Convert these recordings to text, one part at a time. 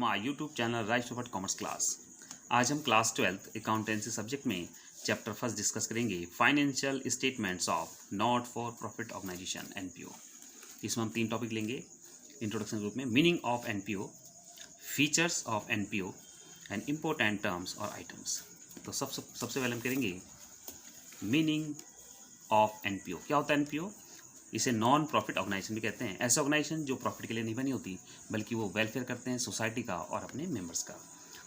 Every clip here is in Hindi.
My YouTube channel right to commerce class. आज हम क्लास 12th अकाउंटेंसी सब्जेक्ट में चैप्टर फर्स्ट डिस्कस करेंगे financial statements of not for profit organisation NPO. इसमें हम 3 टॉपिक लेंगे इंट्रोडक्शन ग्रुप में, meaning of NPO, features of NPO and important terms और आइटम्स। तो सबसे पहले हम करेंगे मीनिंग ऑफ एनपीओ। क्या होता है एनपीओ? इसे नॉन प्रॉफिट ऑर्गेनाइजेशन भी कहते हैं। ऐसे ऑर्गेनाइजेशन जो प्रॉफिट के लिए नहीं बनी होती बल्कि वो वेलफेयर करते हैं सोसाइटी का और अपने मेंबर्स का।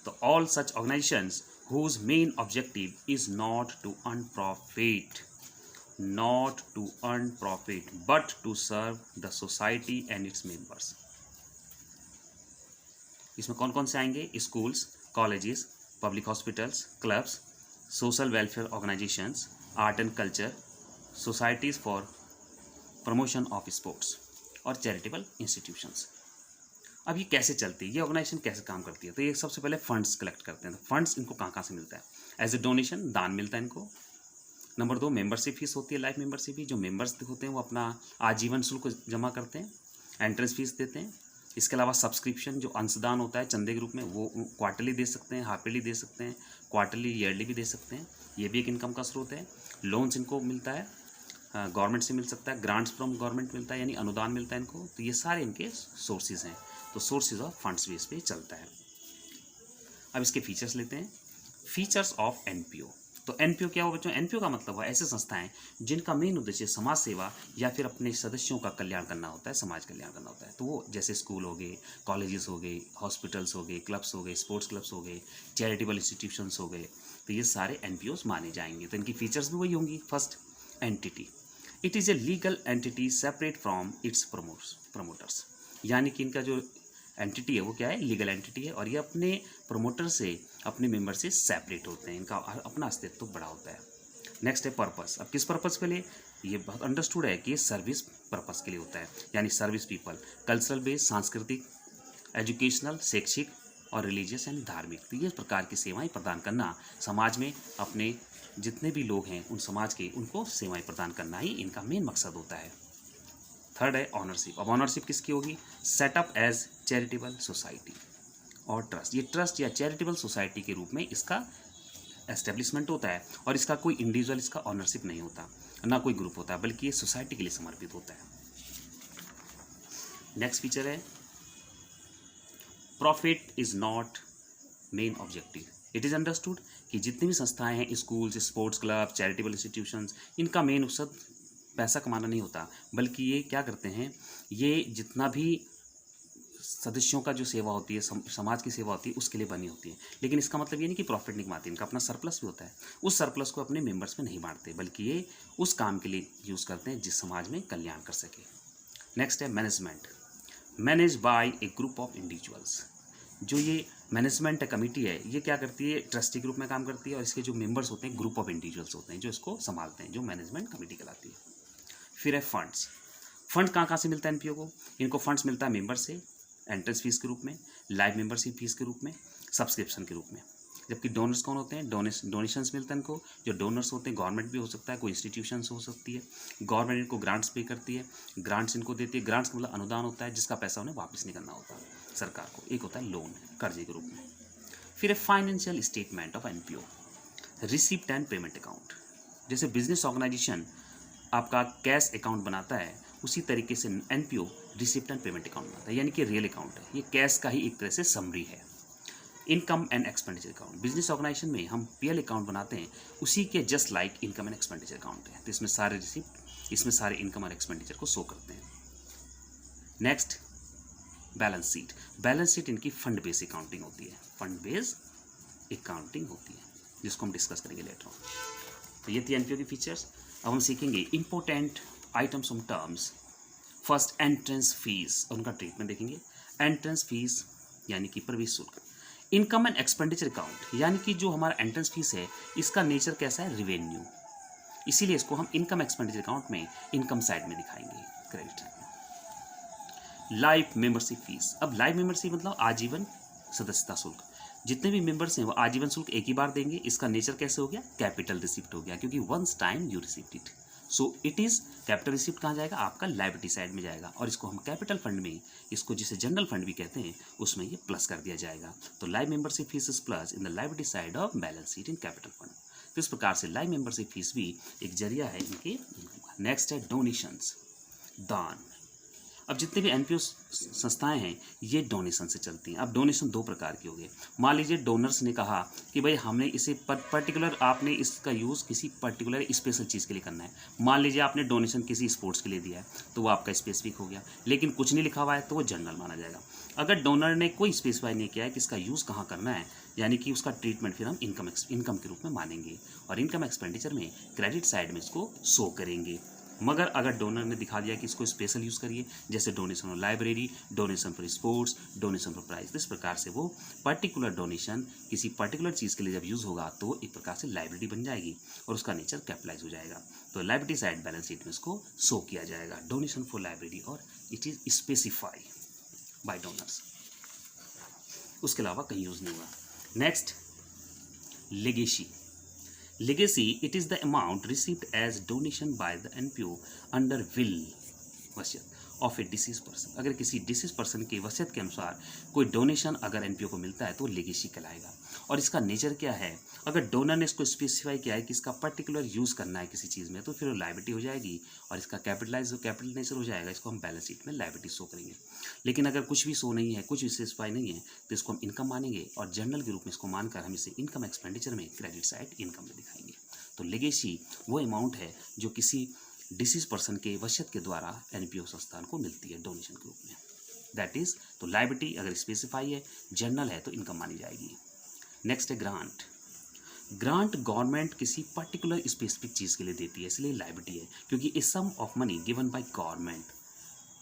तो all such organisations whose main objective is not to earn profit but to serve the society and its members. इसमें कौन कौन से आएंगे? Schools, colleges, public hospitals, clubs, social welfare organisations, art and culture, societies for promotion of sports और चैरिटेबल इंस्टीट्यूशंस। अब ये कैसे चलती है, ये ऑर्गेनाइजेशन कैसे काम करती है? तो ये सबसे पहले फंड्स कलेक्ट करते हैं। तो फंड्स इनको कहाँ से मिलता है? एज ए डोनेशन, दान मिलता है इनको। नंबर 2, मेंबरशिप फीस होती है, लाइफ मेंबरशिप फीस। जो मेंबर्स होते हैं वो अपना आजीवन शुल्क जमा करते हैं, एंट्रेंस फीस देते हैं। इसके अलावा सब्सक्रिप्शन जो अंशदान होता है चंदे के रूप में, वो क्वार्टरली दे सकते हैं, हाफ ईयरली दे सकते हैं, क्वार्टरली ईयरली भी दे सकते हैं। ये भी एक इनकम का स्रोत है। लोन्स इनको मिलता है, गवर्नमेंट से मिल सकता है, ग्रांट्स फ्रॉम गवर्नमेंट मिलता है, यानी अनुदान मिलता है इनको। तो ये सारे इनके सोर्सेज हैं। तो सोर्सेज ऑफ फंड्स बेस पे चलता है। अब इसके फीचर्स लेते हैं। Features of NPO. तो एनपीओ क्या हो बच्चों? एनपीओ का मतलब है ऐसे संस्थाएं जिनका मेन उद्देश्य समाज सेवा या फिर अपने सदस्यों का कल्याण करना होता है, समाज कल्याण करना होता है। तो वो जैसे स्कूल हो गए, कॉलेजेस हो गए, हॉस्पिटल्स हो गए, क्लब्स हो गए, स्पोर्ट्स क्लब्स हो गए, चैरिटेबल इंस्टीट्यूशंस हो गए। तो ये सारे एनपीओस माने जाएंगे। तो इनकी फीचर्स भी वही होंगी। First, entity. It is a legal entity separate from its promoters. यानी कि इनका जो एंटिटी है वो क्या है? लीगल एंटिटी है और ये अपने प्रमोटर से, अपने मेंबर से सेपरेट होते हैं। इनका अपना अस्तित्व बड़ा होता है। नेक्स्ट है पर्पस। अब किस पर्पस के लिए? ये बहुत अंडरस्टूड है कि ये सर्विस पर्पस के लिए होता है, यानी सर्विस पीपल, कल्चरल बेस्ड, सांस्कृतिक, एजुकेशनल, शैक्षिक और रिलीजियस यानी धार्मिक। तो ये प्रकार की सेवाएं प्रदान करना, समाज में अपने जितने भी लोग हैं उन समाज के, उनको सेवाएं प्रदान करना ही इनका मेन मकसद होता है। थर्ड है ऑनरशिप। अब ऑनरशिप किसकी होगी? सेटअप एज चैरिटेबल सोसाइटी और ट्रस्ट। ये ट्रस्ट या चैरिटेबल सोसाइटी के रूप में इसका एस्टेब्लिशमेंट होता है और इसका कोई इंडिविजुअल इसका ऑनरशिप नहीं होता, ना कोई ग्रुप होता, बल्कि ये सोसाइटी के लिए समर्पित होता है। नेक्स्ट फीचर है profit is not main objective. It is understood कि जितनी भी संस्थाएं हैं, schools, sports club, charitable institutions, इनका मेन मकसद पैसा कमाना नहीं होता, बल्कि ये क्या करते हैं, ये जितना भी सदस्यों का जो सेवा होती है, समाज की सेवा होती है, उसके लिए बनी होती है। लेकिन इसका मतलब ये नहीं कि प्रॉफिट नहीं कमाती, इनका अपना सरप्लस भी होता है। उस सरप्लस को अपने मेंबर्स में नहीं बांटते, बल्कि ये उस काम के लिए यूज़ करते हैं जिस समाज में कल्याण कर सके। नेक्स्ट है management. Manage by A group of individuals. जो ये मैनेजमेंट कमेटी है, ये क्या करती है? ट्रस्टी ग्रुप में काम करती है और इसके जो मेंबर्स होते हैं ग्रुप ऑफ इंडिविजुअल्स होते हैं जो इसको संभालते हैं, जो मैनेजमेंट कमेटी कहलाती है। फिर है फंड्स। फंड कहाँ से मिलता है एनपीओ को? इनको फंड्स मिलता है मेंबर से, एंट्रेंस फीस के रूप में, लाइव मेंबरशिप फीस के रूप में, सब्सक्रिप्शन के रूप में। जबकि डोनर्स कौन होते हैं? डोनेशंस मिलते हैं इनको। जो डोनर्स होते हैं गवर्नमेंट भी हो सकता है, कोई इंस्टीट्यूशंस हो सकती है। गवर्नमेंट इनको ग्रांट्स पे करती है, ग्रांट्स इनको देती है। ग्रांट्स मतलब अनुदान होता है जिसका पैसा उन्हें वापस नहीं करना होता सरकार को। एक होता है लोन, कर्जे के रूप में। फिर है financial statement of NPO, receipt and payment account. जैसे बिजनेस ऑर्गेनाइजेशन आपका कैश अकाउंट बनाता है, उसी तरीके से NPO receipt and payment account बनाता है, यानी कि रियल अकाउंट है। ये कैश का ही एक तरह से समरी है। Income and expenditure account. Business organisation में हम पीएल अकाउंट बनाते हैं, उसी के just like income and expenditure account है। तो इसमें सारे रिसिप्ट, इसमें सारे इनकम और एक्सपेंडिचर को शो करते हैं। Next, balance sheet. Balance sheet इनकी फंड बेस्ड अकाउंटिंग होती है, फंड बेस्ड अकाउंटिंग होती है, जिसको हम डिस्कस करेंगे लेटर ऑन। तो ये थी एनपीओ की फीचर्स। अब हम सीखेंगे important items on terms. First, entrance fees और उनका ट्रीटमेंट देखेंगे। एंट्रेंस फीस यानी कि प्रवेश शुल्क। इनकम एंड एक्सपेंडिचर अकाउंट, यानी कि जो हमारा एंट्रेंस फीस है, इसका नेचर कैसा है? रिवेन्यू। इसीलिए इसको हम इनकम एक्सपेंडिचर अकाउंट में इनकम साइड में दिखाएंगे, क्रेडिट। Life membership fees. अब लाइफ मेंबरशिप मतलब आजीवन सदस्यता शुल्क। जितने भी मेंबर्स हैं वो आजीवन शुल्क एक ही बार देंगे। इसका नेचर कैसे हो गया? कैपिटल रिसिप्ट हो गया, क्योंकि once time you receipt it. So it is capital receipt कहाँ जाएगा, आपका लायबिलिटी साइड में जाएगा, और इसको हम कैपिटल फंड में, इसको जिसे जनरल फंड भी कहते हैं, उसमें ये प्लस कर दिया जाएगा। तो live membership fees is plus in the liability side of balance sheet in capital fund. तो इस प्रकार से लाइव मेंबरशिप फीस भी एक जरिया है इनके। नेक्स्ट है डोनेशंस, दान। अब जितने भी एनपीओ संस्थाएं हैं ये डोनेशन से चलती हैं। अब डोनेशन दो प्रकार के हो गए। मान लीजिए डोनर्स ने कहा कि भाई हमने इसे पर्टिकुलर, आपने इसका यूज़ किसी पर्टिकुलर स्पेशल चीज़ के लिए करना है। मान लीजिए आपने डोनेशन किसी स्पोर्ट्स के लिए दिया है तो वो आपका स्पेसिफिक हो गया, लेकिन कुछ नहीं लिखा हुआ है तो वो जनरल माना जाएगा। अगर डोनर ने कोई स्पेसिफाई नहीं किया है कि इसका यूज़ कहाँ करना है, यानी कि उसका ट्रीटमेंट फिर हम इनकम के रूप में मानेंगे और इनकम एक्सपेंडिचर में क्रेडिट साइड में इसको शो करेंगे। मगर अगर डोनर ने दिखा दिया कि इसको स्पेशल यूज़ करिए, जैसे donation for library, donation for sports, donation for prize, इस प्रकार से वो पर्टिकुलर डोनेशन किसी पर्टिकुलर चीज़ के लिए जब यूज़ होगा तो वो एक प्रकार से लाइब्रेरी बन जाएगी और उसका नेचर कैपिटलाइज हो जाएगा। तो लाइब्रेरी साइड बैलेंस शीट में इसको शो किया जाएगा, डोनेशन फॉर लाइब्रेरी, और it is specify by donors, उसके अलावा कहीं यूज़ नहीं हुआ। Next, legacy. Legacy, it is the amount received as donation by the NPO under will, वसीयत ऑफ ए डिसीज पर्सन। अगर किसी डिसीज पर्सन की वसीयत के अनुसार कोई डोनेशन अगर एनपीओ को मिलता है तो लेगेसी कहलाएगा। और इसका नेचर क्या है, अगर डोनर ने इसको स्पेसिफाई किया है कि इसका पर्टिकुलर यूज़ करना है किसी चीज़ में तो फिर वो लायबिलिटी हो जाएगी और इसका कैपिटल नेचर हो जाएगा, इसको हम बैलेंस शीट में लायबिलिटी शो करेंगे। लेकिन अगर कुछ भी शो नहीं है, कुछ भी स्पेसिफाई नहीं है तो इसको हम इनकम मानेंगे और जनरल के रूप में इसको मानकर हम इसे इनकम एक्सपेंडिचर में क्रेडिट साइड इनकम में दिखाएंगे। तो लेगेसी वो अमाउंट है जो किसी डिसीज पर्सन के वसीयत के द्वारा एनपीओ संस्थान को मिलती है डोनेशन के रूप में, दैट इज। तो लायबिलिटी अगर स्पेसिफाई है, जनरल है तो इनकम मानी जाएगी। नेक्स्ट है ग्रांट। ग्रांट गवर्नमेंट किसी पर्टिकुलर स्पेसिफिक चीज़ के लिए देती है, इसलिए लायबिलिटी है, क्योंकि a sum of money given by government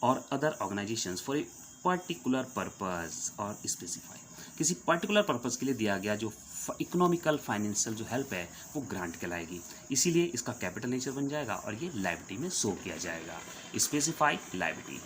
और other organisations for a particular purpose और स्पेसिफाई, किसी पर्टिकुलर पर्पस के लिए दिया गया जो इकोनॉमिकल फाइनेंशियल जो हेल्प है वो ग्रांट कहलाएगी, इसीलिए इसका कैपिटल नेचर बन जाएगा और ये लायबिलिटी में शो किया जाएगा, स्पेसिफाइड लायबिलिटी।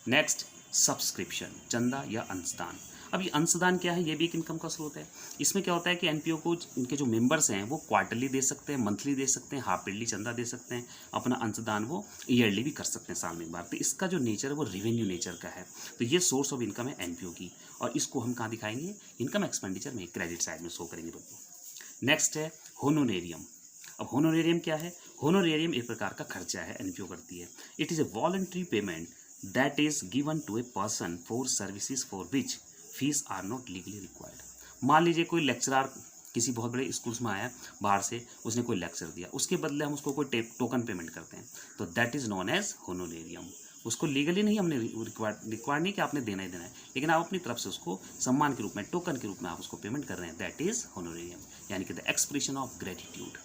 नेक्स्ट, सब्सक्रिप्शन, चंदा या अंशदान। अब ये अंशदान क्या है, ये भी एक इनकम का स्रोत है। इसमें क्या होता है कि एनपीओ को इनके जो मेंबर्स हैं वो क्वार्टरली दे सकते हैं, मंथली दे सकते हैं, हाफ ईयरली चंदा दे सकते हैं, अपना अंशदान वो ईयरली भी कर सकते हैं, साल में एक बार। तो इसका जो नेचर है वो रेवेन्यू नेचर का है, तो ये सोर्स ऑफ इनकम है एनपीओ की, और इसको हम कहाँ दिखाएंगे, इनकम एक्सपेंडिचर में क्रेडिट साइड में शो करेंगे बच्चों। नेक्स्ट है होनोरेरियम। अब होनोरेरियम क्या है, होनोरेरियम एक प्रकार का खर्चा है एनपीओ करती है। It is a voluntary payment that is given to a person for services for which fees are not legally required. मान लीजिए कोई लेक्चरर किसी बहुत बड़े स्कूल्स में आया बाहर से, उसने कोई लेक्चर दिया, उसके बदले हम उसको कोई टोकन पेमेंट करते हैं, तो दैट इज़ नोन एज होनोरेरियम। उसको लीगली नहीं हमने रिक्वायर्ड नहीं कि आपने देना ही देना है, लेकिन आप अपनी तरफ से उसको सम्मान के रूप में, टोकन के रूप में आप उसको पेमेंट कर रहे हैं, दैट इज़ होनोरेरियम, यानी कि द एक्सप्रेशन ऑफ ग्रेटिट्यूड।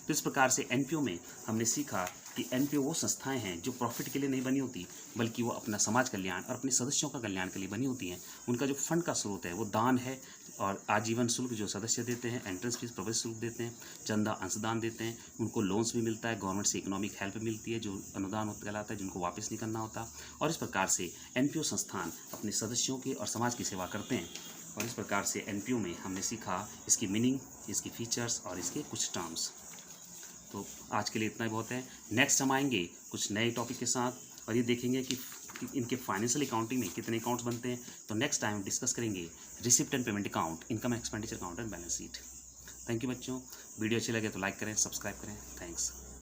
तो इस प्रकार से एनपीओ में हमने सीखा कि एनपीओ वो संस्थाएं हैं जो प्रॉफिट के लिए नहीं बनी होती, बल्कि वो अपना समाज कल्याण और अपने सदस्यों का कल्याण के लिए बनी होती हैं। उनका जो फंड का स्रोत है वो दान है, और आजीवन शुल्क जो सदस्य देते हैं, एंट्रेंस फीस, प्रवेश शुल्क देते हैं, चंदा अंशदान देते हैं, उनको लोन्स भी मिलता है, गवर्नमेंट से इकोनॉमिक हेल्प मिलती है जो अनुदान कहलाता है, जिनको वापस नहीं करना होता। और इस प्रकार से एनपीओ संस्थान अपने सदस्यों की और समाज की सेवा करते हैं। और इस प्रकार से एनपीओ में हमने सीखा इसकी मीनिंग, इसकी फीचर्स और इसके कुछ टर्म्स। तो आज के लिए इतना ही बहुत है। नेक्स्ट हम आएंगे कुछ नए टॉपिक के साथ और ये देखेंगे कि इनके फाइनेंशियल अकाउंटिंग में कितने अकाउंट्स बनते हैं। तो नेक्स्ट टाइम डिस्कस करेंगे receipt and payment account, income expenditure account and balance sheet. Thank you बच्चों, वीडियो अच्छी लगे तो लाइक करें, सब्सक्राइब करें। थैंक्स।